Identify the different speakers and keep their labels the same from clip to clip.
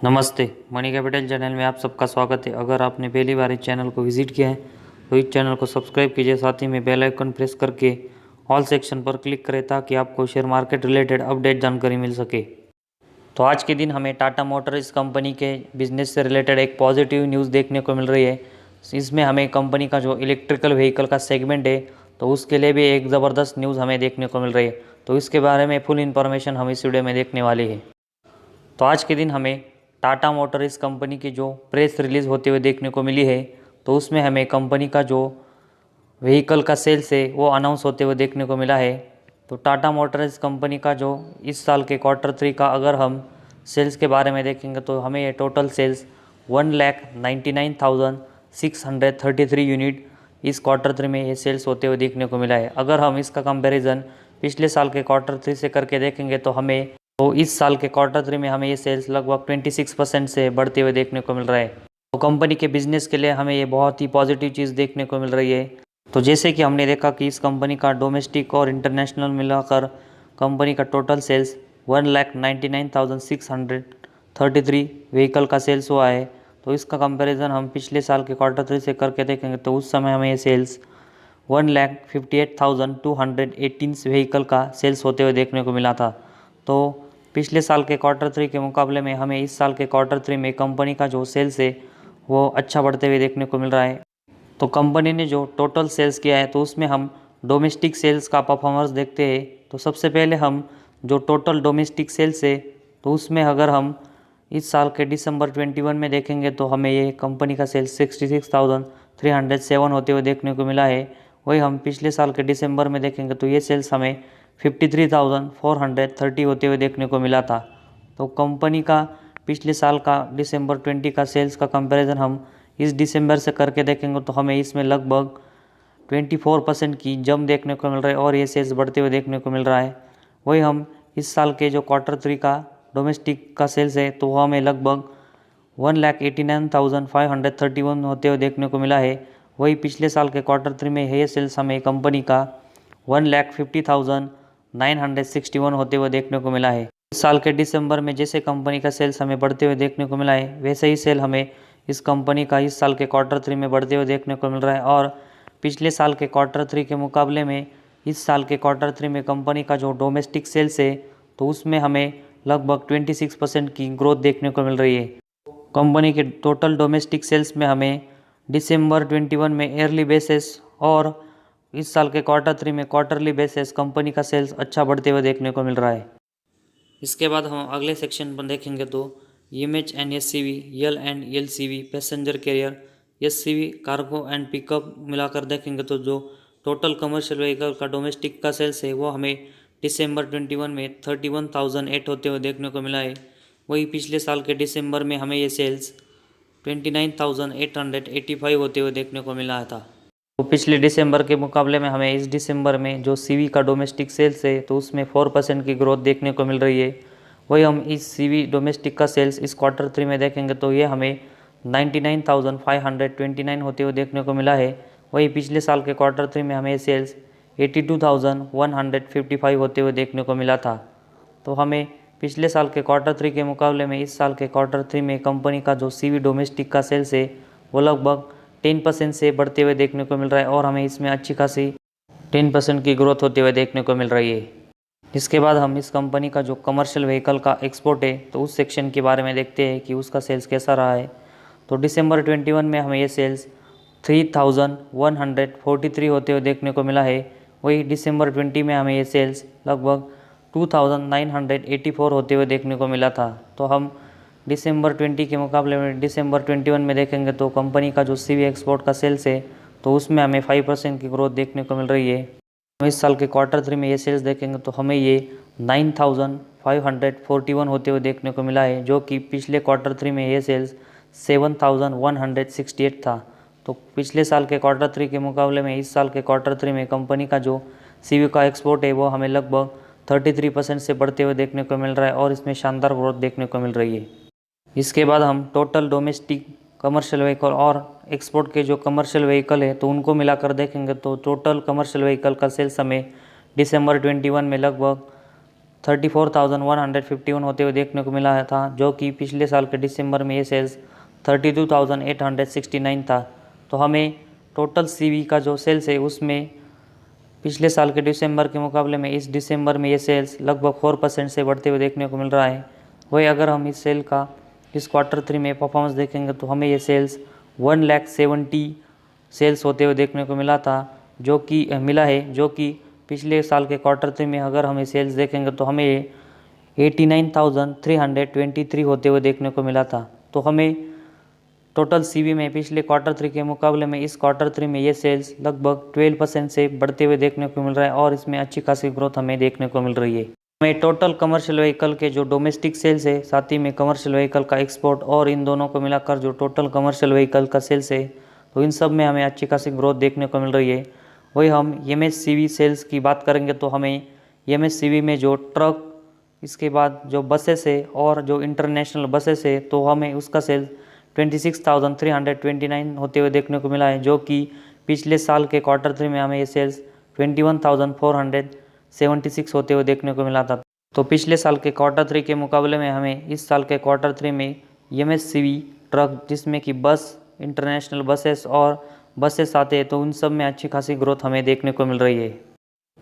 Speaker 1: नमस्ते। Money capital channel में आप सबका स्वागत है। अगर आपने पहली बार इस चैनल को विजिट किया है तो इस चैनल को सब्सक्राइब कीजिए, साथ ही में बेल आइकन प्रेस करके ऑल सेक्शन पर क्लिक करें ताकि आपको शेयर मार्केट रिलेटेड अपडेट जानकारी मिल सके। तो आज के दिन हमें टाटा मोटर इस कंपनी के बिजनेस से रिलेटेड एक पॉजिटिव न्यूज़ देखने को मिल रही है। इसमें हमें कंपनी का जो इलेक्ट्रिकल व्हीकल का सेगमेंट है तो उसके लिए भी एक ज़बरदस्त न्यूज़ हमें देखने को मिल रही है। तो इसके बारे में फुल इन्फॉर्मेशन हम इस वीडियो में देखने वाले हैं। तो आज के दिन हमें टाटा मोटर इस कंपनी की जो प्रेस रिलीज़ होते हुए देखने को मिली है तो उसमें हमें कंपनी का जो व्हीकल का सेल्स है वो अनाउंस होते हुए देखने को मिला है। तो टाटा मोटर्स कंपनी का जो इस साल के क्वार्टर 3 का अगर हम सेल्स के बारे में देखेंगे तो हमें ये टोटल सेल्स 1,99,633 यूनिट इस क्वार्टर 3 में ये सेल्स होते हुए देखने को मिला है। अगर हम इसका कंपैरिजन पिछले साल के क्वार्टर 3 से करके देखेंगे तो इस साल के क्वार्टर 3 में हमें ये सेल्स लगभग 26% से बढ़ते हुए देखने को मिल रहा है। तो कंपनी के बिजनेस के लिए हमें ये बहुत ही पॉजिटिव चीज़ देखने को मिल रही है। तो जैसे कि हमने देखा कि इस कंपनी का डोमेस्टिक और इंटरनेशनल मिलाकर कंपनी का टोटल सेल्स 1,99,633 व्हीकल का सेल्स हुआ है। तो इसका कंपैरिजन हम पिछले साल के क्वार्टर 3 से करके देखेंगे तो उस समय हमें ये सेल्स 1,58,218 व्हीकल का सेल्स होते हुए देखने को मिला था। तो पिछले साल के क्वार्टर 3 के मुकाबले में हमें इस साल के क्वार्टर 3 में कंपनी का जो सेल्स है वो अच्छा बढ़ते हुए देखने को मिल रहा है। तो कंपनी ने जो टोटल सेल्स किया है तो उसमें हम डोमेस्टिक सेल्स का परफॉर्मेंस देखते हैं। तो सबसे पहले हम जो टोटल डोमेस्टिक सेल्स है तो उसमें अगर हम इस साल के दिसंबर 21 में देखेंगे तो हमें ये कंपनी का सेल्स 66,307 होते हुए देखने को मिला है। वही हम पिछले साल के दिसंबर में देखेंगे तो ये सेल्स हमें 53,430 होते हुए देखने को मिला था। तो कंपनी का पिछले साल का दिसंबर 20 का सेल्स का कंपैरिजन हम इस दिसंबर से करके देखेंगे तो हमें इसमें लगभग 24% की जंप देखने को मिल रहा है और ये सेल्स बढ़ते हुए देखने को मिल रहा है। वही हम इस साल के जो क्वार्टर 3 का डोमेस्टिक का सेल्स है तो हमें लगभग 1,89,531 होते हुए देखने को मिला है। वही पिछले साल के क्वार्टर 3 में ये सेल्स हमें कंपनी का 1,50,961 होते हुए देखने को मिला है। इस साल के दिसंबर में जैसे कंपनी का सेल्स हमें बढ़ते हुए देखने को मिला है वैसे ही सेल हमें इस कंपनी का इस साल के क्वार्टर 3 में बढ़ते हुए देखने को मिल रहा है। और पिछले साल के क्वार्टर 3 के मुकाबले में इस साल के क्वार्टर 3 में कंपनी का जो डोमेस्टिक सेल्स है तो उसमें हमें लगभग 26% की ग्रोथ देखने को मिल रही है। कंपनी के टोटल डोमेस्टिक सेल्स में हमें दिसंबर 21 में ईयरली बेसिस और इस साल के क्वार्टर 3 में क्वार्टरली बेसिस कंपनी का सेल्स अच्छा बढ़ते हुए देखने को मिल रहा है। इसके बाद हम अगले सेक्शन पर देखेंगे तो EMH एंड SCV, यल and LCV, passenger carrier, SCV, cargo and pickup मिलाकर देखेंगे तो जो टोटल कमर्शियल व्हीकल का डोमेस्टिक का सेल्स है वो हमें दिसंबर 21 में 31,008 होते हुए देखने को मिला है। वही पिछले साल के दिसंबर में हमें ये सेल्स 29,885 होते हुए देखने को मिला था। तो पिछले दिसंबर के मुकाबले में हमें इस दिसंबर में जो CV का डोमेस्टिक सेल्स है तो उसमें 4% की ग्रोथ देखने को मिल रही है। वही हम इस CV डोमेस्टिक का सेल्स इस क्वार्टर 3 में देखेंगे तो ये हमें 99,529 होते हुए देखने को मिला है। वही पिछले साल के क्वार्टर 3 में हमें सेल्स 82,155 होते हुए देखने को मिला था। तो हमें पिछले साल के क्वार्टर 3 के मुकाबले में इस साल के क्वार्टर 3 में कंपनी का जो CV डोमेस्टिक का सेल्स है वो लगभग 10% से बढ़ते हुए देखने को मिल रहा है और हमें इसमें अच्छी खासी 10% की ग्रोथ होते हुए देखने को मिल रही है। इसके बाद हम इस कंपनी का जो कमर्शियल व्हीकल का एक्सपोर्ट है तो उस सेक्शन के बारे में देखते हैं कि उसका सेल्स कैसा रहा है। तो दिसंबर 21 में हमें ये सेल्स 3,143 होते हुए देखने को मिला है। वही दिसंबर 20 में हमें ये सेल्स लगभग 2,984 होते हुए देखने को मिला था। तो हम दिसंबर 20 के मुकाबले में दिसंबर 21 में देखेंगे तो कंपनी का जो CV एक्सपोर्ट का सेल्स है तो उसमें हमें 5% की ग्रोथ देखने को मिल रही है। हम इस साल के क्वार्टर 3 में ये सेल्स देखेंगे तो हमें ये 9,541 होते हुए देखने को मिला है, जो कि पिछले क्वार्टर 3 में ये सेल्स 7,168 था। तो पिछले साल के क्वार्टर 3 के मुकाबले में इस साल के क्वार्टर 3 में कंपनी का जो CV का एक्सपोर्ट है वो हमें लगभग 33% से बढ़ते हुए देखने को मिल रहा है और इसमें शानदार ग्रोथ देखने को मिल रही है। इसके बाद हम टोटल डोमेस्टिक कमर्शियल व्हीकल और एक्सपोर्ट के जो कमर्शियल व्हीकल है तो उनको मिलाकर देखेंगे तो टोटल कमर्शियल व्हीकल का सेल्स हमें दिसंबर 21 में लगभग 34,151 होते हुए देखने को मिला था, जो कि पिछले साल के दिसंबर में ये सेल्स 32,869 था। तो हमें टोटल सीवी का जो सेल्स है उसमें पिछले साल के दिसंबर के मुकाबले में इस दिसंबर में ये सेल्स लगभग 4% से बढ़ते हुए देखने को मिल रहा है। वही अगर हम इस सेल का इस Q3 में परफॉर्मेंस देखेंगे तो हमें ये सेल्स 1,70,000 सेल्स होते हुए देखने को मिला है, जो कि पिछले साल के Q3 में अगर हमें सेल्स देखेंगे तो हमें ये 89,323 होते हुए देखने को मिला था। तो हमें टोटल सीवी में पिछले Q3 के मुकाबले में इस Q3 में ये सेल्स लगभग 12% से बढ़ते हुए देखने को मिल रहा है और इसमें अच्छी खासी ग्रोथ हमें देखने को मिल रही है। हमें टोटल कमर्शियल व्हीकल के जो डोमेस्टिक सेल्स है, साथ ही में कमर्शियल व्हीकल का एक्सपोर्ट और इन दोनों को मिलाकर जो टोटल कमर्शियल व्हीकल का सेल्स है, तो इन सब में हमें अच्छी खासी ग्रोथ देखने को मिल रही है। वही हम MHCV सेल्स की बात करेंगे तो हमें MHCV में जो ट्रक, इसके बाद जो बसेस है और जो इंटरनेशनल बसेस है, तो हमें उसका सेल्स 26,329 होते हुए देखने को मिला है, जो कि पिछले साल के Q3 में हमें ये सेल्स 21,476 होते हुए देखने को मिला था। तो पिछले साल के Q3 के मुकाबले में हमें इस साल के Q3 में MHCV ट्रक, जिसमें कि बस, इंटरनेशनल बसेस और बसेस आते हैं, तो उन सब में अच्छी खासी ग्रोथ हमें देखने को मिल रही है।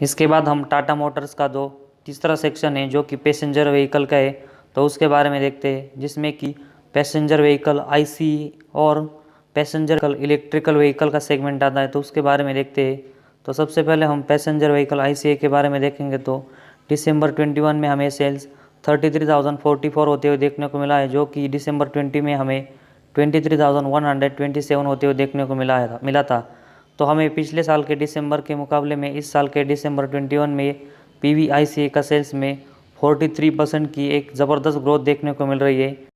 Speaker 1: इसके बाद हम टाटा मोटर्स का जो तीसरा सेक्शन है जो कि पैसेंजर व्हीकल का है, तो उसके बारे में देखते हैं, जिसमें कि पैसेंजर व्हीकल ICE और पैसेंजर इलेक्ट्रिकल व्हीकल का सेगमेंट आता है, तो उसके बारे में देखते हैं। तो सबसे पहले हम पैसेंजर व्हीकल ICE के बारे में देखेंगे तो दिसंबर 21 में हमें सेल्स 33,044 होते हुए देखने को मिला है, जो कि दिसंबर 20 में हमें 23,127 होते हुए देखने को मिला था। तो हमें पिछले साल के दिसंबर के मुकाबले में इस साल के दिसंबर 21 में PV ICE का सेल्स में 43% की एक ज़बरदस्त ग्रोथ देखने को मिल रही है।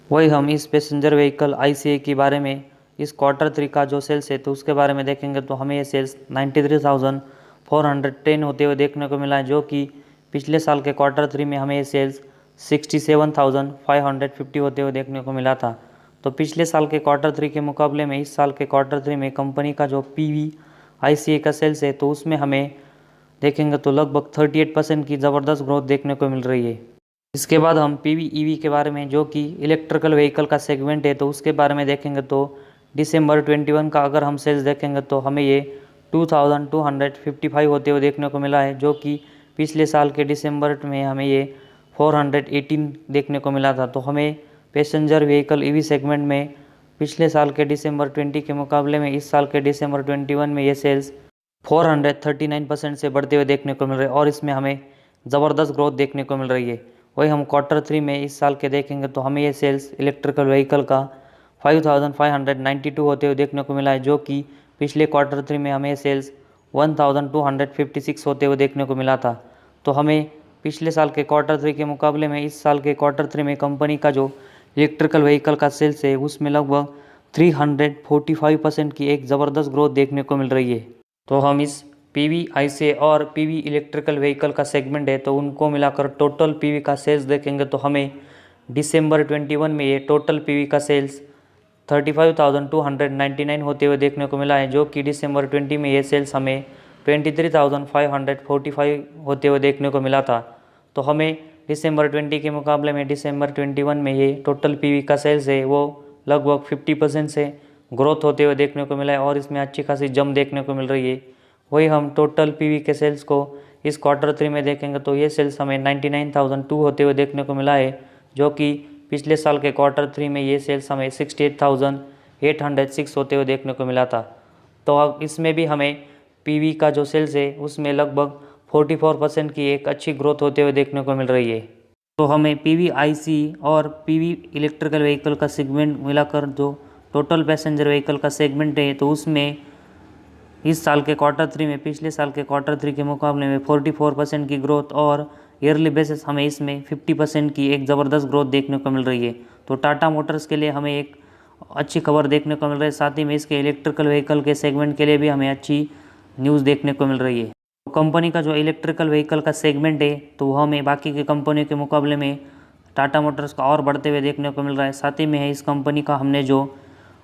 Speaker 1: वही हम इस पैसेंजर व्हीकल ICE के बारे में इस Q3 का जो सेल्स है, तो उसके बारे में देखेंगे तो हमें ये सेल्स 93,410 होते हुए देखने को मिला है, जो कि पिछले साल के Q3 में हमें ये सेल्स 67,550 होते हुए देखने को मिला था। तो पिछले साल के Q3 के मुकाबले में इस साल के Q3 में कंपनी का जो PV ICE का सेल्स है, तो उसमें हमें देखेंगे तो लगभग 38% की ज़बरदस्त ग्रोथ देखने को मिल रही है। इसके बाद हम PV EV के बारे में, जो कि इलेक्ट्रिकल व्हीकल का सेगमेंट है, तो उसके बारे में देखेंगे तो दिसंबर 21 का अगर हम सेल्स देखेंगे तो हमें ये 2,255 होते हुए देखने को मिला है, जो कि पिछले साल के दिसंबर में हमें ये 418 देखने को मिला था। तो हमें पैसेंजर व्हीकल EV सेगमेंट में पिछले साल के दिसंबर 20 के मुकाबले में इस साल के दिसंबर 21 में ये सेल्स 439% से बढ़ते हुए देखने को मिल रहे हैं और इसमें हमें ज़बरदस्त ग्रोथ देखने को मिल रही है। वही हम Q3 में इस साल के देखेंगे तो हमें ये सेल्स इलेक्ट्रिकल व्हीकल का 5,592 होते हुए देखने को मिला है, जो कि पिछले Q3 में हमें सेल्स 1,256 होते हुए देखने को मिला था। तो हमें पिछले साल के Q3 के मुकाबले में इस साल के Q3 में कंपनी का जो इलेक्ट्रिकल व्हीकल का सेल्स है उसमें लगभग 345% की एक ज़बरदस्त ग्रोथ देखने को मिल रही है। तो हम इस PV ICE और PV इलेक्ट्रिकल व्हीकल का सेगमेंट है, तो उनको मिलाकर टोटल PV का सेल्स देखेंगे तो हमें दिसंबर 21 में ये टोटल PV का सेल्स 35,299 होते हुए देखने को मिला है, जो कि दिसंबर 20 में ये सेल्स हमें 23,545 होते हुए देखने को मिला था। तो हमें दिसंबर 20 के मुकाबले में दिसंबर 21 में ये टोटल PV का सेल्स है वो लगभग 50% से ग्रोथ होते हुए देखने को मिला है और इसमें अच्छी खासी जंप देखने को मिल रही है। वही हम टोटल PV के सेल्स को इस Q3 में देखेंगे तो ये सेल्स हमें 99,002 होते हुए देखने को मिला है, जो कि पिछले साल के Q3 में ये सेल्स हमें 68,806 होते हुए देखने को मिला था। तो अब इसमें भी हमें PV का जो सेल्स है उसमें लगभग 44% की एक अच्छी ग्रोथ होते हुए देखने को मिल रही है। तो हमें PV ICE और PV इलेक्ट्रिकल व्हीकल का सेगमेंट मिलाकर जो टोटल पैसेंजर व्हीकल का सेगमेंट है, तो उसमें इस साल के Q3 में पिछले साल के Q3 के मुकाबले में 44% की ग्रोथ और ईयरली बेसिस हमें इसमें 50% की एक ज़बरदस्त ग्रोथ देखने को मिल रही है। तो टाटा मोटर्स के लिए हमें एक अच्छी खबर देखने को मिल रही है, साथ ही में इसके इलेक्ट्रिकल व्हीकल के सेगमेंट के लिए भी हमें अच्छी न्यूज़ देखने को मिल रही है। तो कंपनी का जो इलेक्ट्रिकल व्हीकल का सेगमेंट है, तो वो हमें बाकी की कंपनियों के मुकाबले में टाटा मोटर्स का और बढ़ते हुए देखने को मिल रहा है। साथ ही में है इस कंपनी का हमने जो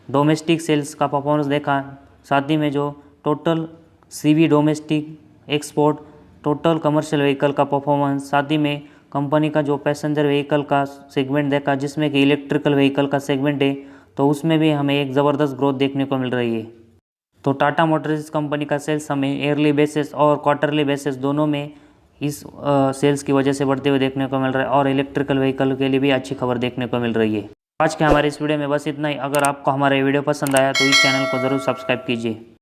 Speaker 1: डोमेस्टिक सेल्स का परफॉर्मेंस देखा, साथ ही में जो total CV domestic export, total commercial vehicle का परफॉर्मेंस, साथ ही में कंपनी का जो पैसेंजर व्हीकल का सेगमेंट देखा, जिसमें कि इलेक्ट्रिकल व्हीकल का सेगमेंट है, तो उसमें भी हमें एक ज़बरदस्त ग्रोथ देखने को मिल रही है। तो टाटा मोटर्स कंपनी का सेल्स हमें ईयरली बेसिस और क्वार्टरली बेसिस दोनों में इस सेल्स की वजह से बढ़ते हुए देखने को मिल रहा है, और इलेक्ट्रिकल व्हीकल के लिए भी अच्छी खबर देखने को मिल रही है। आज के हमारे इस वीडियो में बस इतना ही। अगर आपको हमारा वीडियो पसंद आया तो इस चैनल को ज़रूर सब्सक्राइब कीजिए।